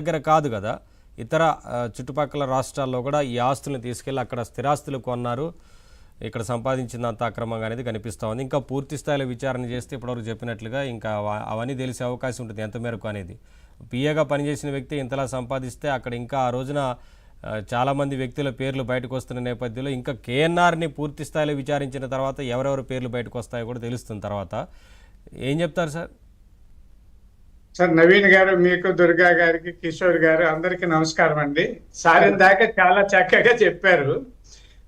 దగ్గర కాదు కదా, ఇతర చుట్టుపక్కల రాష్ట్రాల్లో కూడా ఈ ఆస్తులను తీసుకెళ్ళి అక్కడ స్థిరాస్తులు కొన్నారు, ఇక్కడ సంపాదించినంత అక్రమంగా అనేది కనిపిస్తూ ఉంది. ఇంకా పూర్తి స్థాయిలో విచారణ చేస్తే ఇప్పటివరకు చెప్పినట్లుగా ఇంకా అవన్నీ తెలిసే అవకాశం ఉంటుంది ఎంత మేరకు అనేది. పిఏగా పనిచేసిన వ్యక్తి ఇంతలా సంపాదిస్తే అక్కడ ఇంకా ఆ రోజున చాలామంది వ్యక్తుల పేర్లు బయటకు వస్తున్న నేపథ్యంలో ఇంకా కేఎన్ఆర్ని పూర్తి స్థాయిలో విచారించిన తర్వాత ఎవరెవరి పేర్లు బయటకు వస్తాయో కూడా తెలుస్తుంది. తర్వాత ఏం చెప్తారు సార్? సార్ నవీన్ గారు, మీకు, దుర్గా గారికి, కిషోర్ గారు అందరికి నమస్కారం అండి. సార్ దాకా చాలా చక్కగా చెప్పారు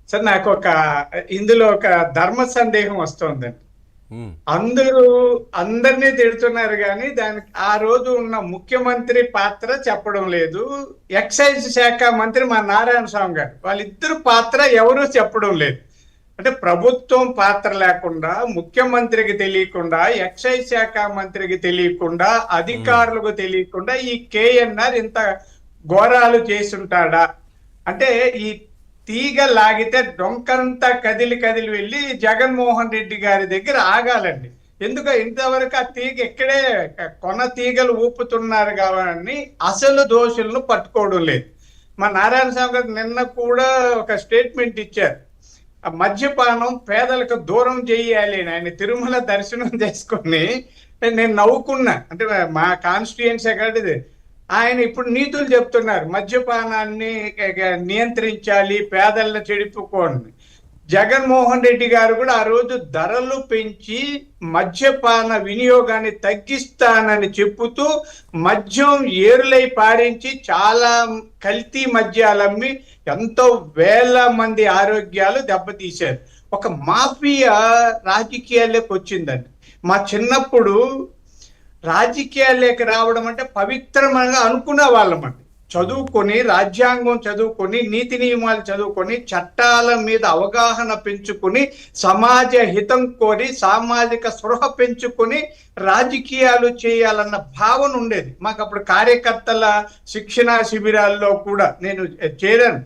సార్. నాకు ఇందులో ఒక ధర్మ సందేహం వస్తుందండి. అందరినీ తిడుతున్నారు కానీ దానికి ఆ రోజు ఉన్న ముఖ్యమంత్రి పాత్ర చెప్పడం లేదు. ఎక్సైజ్ శాఖ మంత్రి మా నారాయణ స్వామి గారు, వాళ్ళిద్దరు పాత్ర ఎవరూ చెప్పడం లేదు. అంటే ప్రభుత్వం పాత్ర లేకుండా, ముఖ్యమంత్రికి తెలియకుండా, ఎక్సైజ్ శాఖ మంత్రికి తెలియకుండా, అధికారులకు తెలియకుండా ఈ కేఎన్ఆర్ ఇంత ఘోరాలు చేసుంటాడా? అంటే ఈ తీగ లాగితే డొంకంతా కదిలి కదిలి వెళ్ళి జగన్మోహన్ రెడ్డి గారి దగ్గర ఆగాలండి. ఎందుకు ఇంతవరకు ఆ తీగ ఇక్కడే కొన తీగలు ఊపుతున్నారు కాబట్టి అసలు దోషులను పట్టుకోవడం లేదు. మా నారాయణ స్వామి గారు నిన్న కూడా ఒక స్టేట్మెంట్ ఇచ్చారు, మద్యపానం పేదలకు దూరం చేయాలి అని. ఆయన తిరుమల దర్శనం చేసుకొని నేను నవ్వుకున్నా. అంటే మా కాన్స్టిట్యుయెన్సీ కాదు, ఆయన ఇప్పుడు నీతులు చెప్తున్నారు, మద్యపానాన్ని నియంత్రించాలి, పేదలను చెడిపోకూడదు. జగన్మోహన్ రెడ్డి గారు కూడా ఆ రోజు ధరలు పెంచి మద్యపాన వినియోగాన్ని తగ్గిస్తానని చెప్పుతూ మద్యం ఏరులై పారించి చాలా కల్తీ మద్యాలమ్మి ఎంతో వేల మంది ఆరోగ్యాలు దెబ్బతీశారు. ఒక మాఫియా రాజకీయాల్లోకి వచ్చిందండి. మా చిన్నప్పుడు రాజకీయాల్లోకి రావడం అంటే పవిత్రమంగా అనుకునే వాళ్ళమండి. చదువుకొని, రాజ్యాంగం చదువుకొని, నీతి నియమాలు చదువుకొని, చట్టాల మీద అవగాహన పెంచుకొని, సమాజ హితం కోరి, సామాజిక స్పృహ పెంచుకొని రాజకీయాలు చేయాలన్న భావన ఉండేది మాకు. అప్పుడు కార్యకర్తల శిక్షణా శిబిరాల్లో కూడా నేను చేరాను.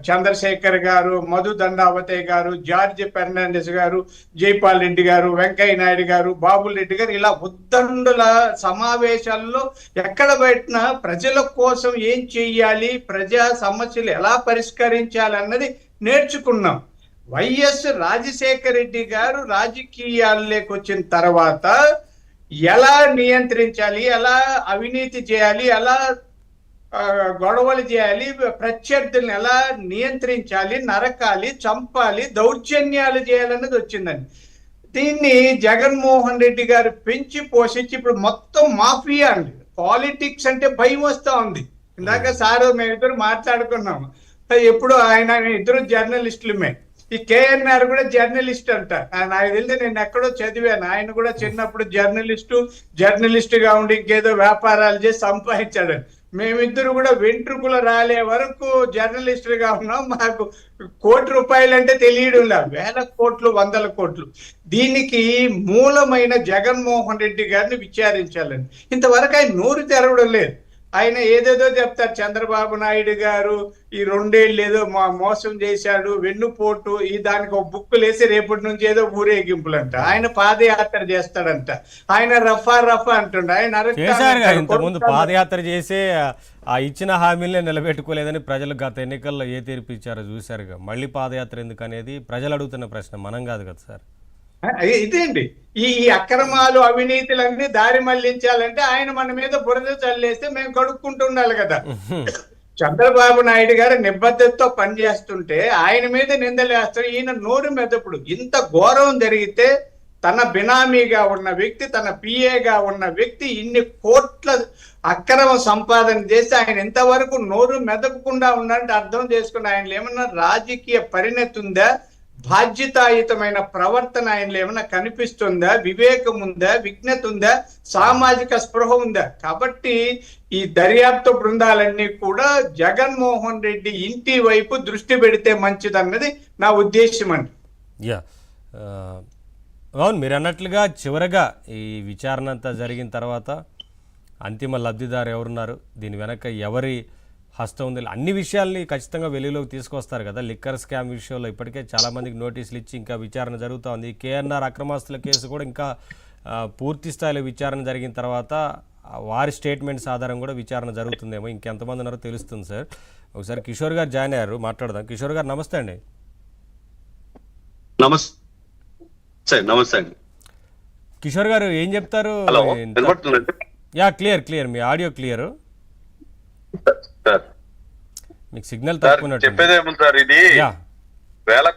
చంద్రశేఖర్ గారు, మధు దండావతే గారు, జార్జ్ ఫెర్నాండెస్ గారు, జైపాల్ రెడ్డి గారు, వెంకయ్య నాయుడు గారు, బాబుల్ రెడ్డి గారు, ఇలా ఉద్దండుల సమావేశాల్లో ఎక్కడ పెట్టినా ప్రజల కోసం ఏం చెయ్యాలి, ప్రజా సమస్యలు ఎలా పరిష్కరించాలి అన్నది నేర్చుకున్నాం. వైఎస్ రాజశేఖర రెడ్డి గారు రాజకీయాల్లోకి వచ్చిన తర్వాత ఎలా నియంత్రించాలి, ఎలా అవినీతి చేయాలి, ఎలా గొడవలు చేయాలి, ప్రత్యర్థులను ఎలా నియంత్రించాలి, నరకాలి, చంపాలి, దౌర్జన్యాలు చేయాలన్నది వచ్చిందండి. దీన్ని జగన్మోహన్ రెడ్డి గారు పెంచి పోషించి ఇప్పుడు మొత్తం మాఫియా అండి. పాలిటిక్స్ అంటే భయం వస్తూ ఉంది. ఇందాక సారు మేమిద్దరు మాట్లాడుకున్నాము. ఎప్పుడు ఆయన ఇద్దరు జర్నలిస్టులమే. ఈ కేఎన్ఆర్ కూడా జర్నలిస్ట్ అంట. నాకు తెలిసి నేను ఎక్కడో చదివాను, ఆయన కూడా చిన్నప్పుడు జర్నలిస్టుగా ఉండి ఇంకేదో వ్యాపారాలు చేసి సంపాదించాడు. మేమిద్దరు కూడా వెంట్రుకలు రాలే వరకు జర్నలిస్టులుగా ఉన్నాం. మాకు ₹1 అంటే తెలియడం లేదు, వేల కోట్లు, వందల కోట్లు. దీనికి మూలమైన జగన్మోహన్ రెడ్డి గారిని విచారించాలని ఇంతవరకు ఆయన నోరు తెరవడం లేదు. ఆయన ఏదేదో చెప్తారు, చంద్రబాబు నాయుడు గారు ఈ 2 ఏళ్ళు ఏదో మోసం చేశాడు, వెన్నుపోటు, ఈ దానికి ఒక బుక్ లేసి రేపటి నుంచి ఏదో ఊరేగింపులు అంట. ఆయన పాదయాత్ర చేస్తాడంట, ఆయన రఫా అంటుండ. ఆయన ఇంతకుముందు పాదయాత్ర చేసే ఆ ఇచ్చిన హామీలనే నిలబెట్టుకోలేదని ప్రజలు గత ఎన్నికల్లో ఏ తీర్పు ఇచ్చారో చూశారుగా. మళ్ళీ పాదయాత్ర ఎందుకు అనేది ప్రజలు అడుగుతున్న ప్రశ్న, మనం కాదు కదా సార్. ఇదే అండి, ఈ అక్రమాలు, అవినీతులన్నీ దారి మళ్లించాలంటే ఆయన మన మీద బురద చల్లేస్తే మేము కడుక్కుంటూ ఉండాలి కదా. చంద్రబాబు నాయుడు గారు నిబద్ధతతో పనిచేస్తుంటే ఆయన మీద నిందలేస్తారు. ఈయన నోరు మెదప్పుడు. ఇంత ఘోరం జరిగితే తన బినామీగా ఉన్న వ్యక్తి, తన పిఏగా ఉన్న వ్యక్తి ఇన్ని కోట్ల అక్రమ సంపాదన చేసి ఆయన ఇంతవరకు నోరు మెదపకుండా ఉన్నారంటే అర్థం చేసుకుని ఆయనలో ఏమన్నా రాజకీయ పరిణతి ఉందా, బాధ్యతాయుతమైన ప్రవర్తన ఆయనలో ఏమైనా కనిపిస్తుందా, వివేకం ఉందా, విజ్ఞత ఉందా, సామాజిక స్పృహ ఉందా? కాబట్టి ఈ దర్యాప్తు బృందాలన్నీ కూడా జగన్మోహన్ రెడ్డి ఇంటి వైపు దృష్టి పెడితే మంచిదన్నది నా ఉద్దేశం అండి. అవును, మీరు అన్నట్లుగా చివరగా ఈ విచారణ అంతా జరిగిన తర్వాత అంతిమ లబ్ధిదారు ఎవరున్నారు, దీని వెనక ఎవరి హస్తం ఉంది, అన్ని విషయాల్ని ఖచ్చితంగా వెలుగులోకి తీసుకొస్తారు కదా. లిక్కర్ స్కామ్ విషయంలో ఇప్పటికే చాలామందికి నోటీసులు ఇచ్చి ఇంకా విచారణ జరుగుతూ ఉంది. కేఎన్ఆర్ అక్రమాస్తుల కేసు కూడా ఇంకా పూర్తి స్థాయిలో విచారణ జరిగిన తర్వాత వారి స్టేట్మెంట్స్ ఆధారం కూడా విచారణ జరుగుతుందేమో. ఇంకెంతమంది ఉన్నారో తెలుస్తుంది సార్. ఒకసారి కిషోర్ గారు జాయిన్ అయ్యారు, మాట్లాడదాం. కిషోర్ గారు నమస్తే అండి. నమస్తే అండి. కిషోర్ గారు ఏం చెప్తారు? హలో, వినపడుతుందండి? యా, క్లియర్, మీ ఆడియో క్లియర్. సార్ మీకు సిగ్నల్ సార్ తక్కువ చెప్పేదేముంది సార్, ఇది యా వేల